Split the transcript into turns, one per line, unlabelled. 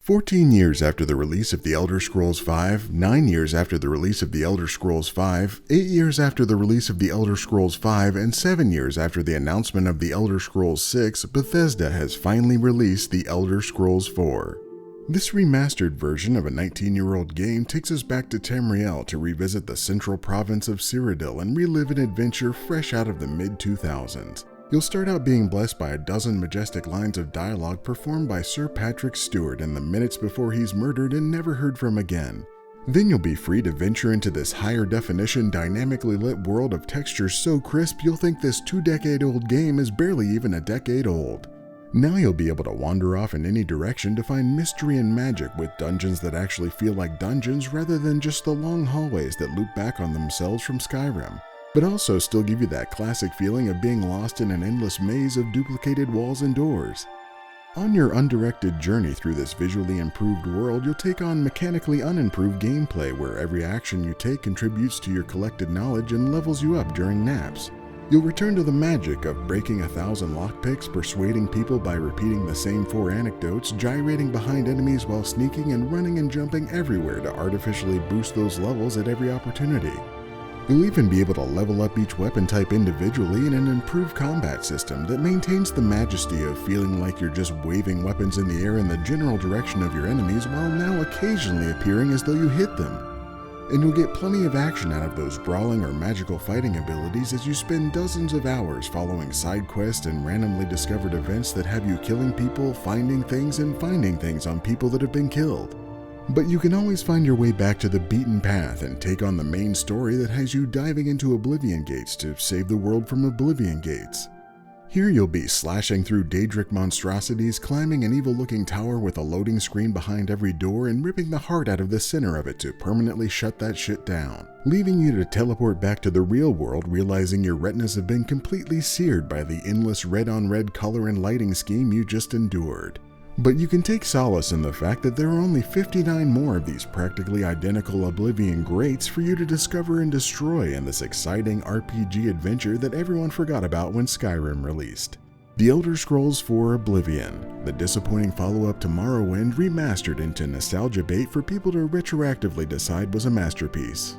14 years after the release of The Elder Scrolls V, 9 years after the release of The Elder Scrolls V, 8 years after the release of The Elder Scrolls V, and 7 years after the announcement of The Elder Scrolls VI, Bethesda has finally released The Elder Scrolls IV. This remastered version of a 19-year-old game takes us back to Tamriel to revisit the central province of Cyrodiil and relive an adventure fresh out of the mid-2000s. You'll start out being blessed by a dozen majestic lines of dialogue performed by Sir Patrick Stewart in the minutes before he's murdered and never heard from again. Then you'll be free to venture into this higher definition, dynamically lit world of textures so crisp you'll think this 2-decade-old game is barely even a decade old. Now you'll be able to wander off in any direction to find mystery and magic with dungeons that actually feel like dungeons rather than just the long hallways that loop back on themselves from Skyrim, but also still give you that classic feeling of being lost in an endless maze of duplicated walls and doors. On your undirected journey through this visually improved world, you'll take on mechanically unimproved gameplay where every action you take contributes to your collected knowledge and levels you up during naps. You'll return to the magic of breaking 1,000 lockpicks, persuading people by repeating the same 4 anecdotes, gyrating behind enemies while sneaking, and running and jumping everywhere to artificially boost those levels at every opportunity. You'll even be able to level up each weapon type individually in an improved combat system that maintains the majesty of feeling like you're just waving weapons in the air in the general direction of your enemies while now occasionally appearing as though you hit them. And you'll get plenty of action out of those brawling or magical fighting abilities as you spend dozens of hours following side quests and randomly discovered events that have you killing people, finding things, and finding things on people that have been killed. But you can always find your way back to the beaten path and take on the main story that has you diving into Oblivion Gates to save the world from Oblivion Gates. Here you'll be slashing through Daedric monstrosities, climbing an evil-looking tower with a loading screen behind every door, and ripping the heart out of the center of it to permanently shut that shit down, leaving you to teleport back to the real world, realizing your retinas have been completely seared by the endless red-on-red color and lighting scheme you just endured. But you can take solace in the fact that there are only 59 more of these practically identical Oblivion greats for you to discover and destroy in this exciting RPG adventure that everyone forgot about when Skyrim released. The Elder Scrolls IV Oblivion, the disappointing follow-up to Morrowind remastered into nostalgia bait for people to retroactively decide was a masterpiece.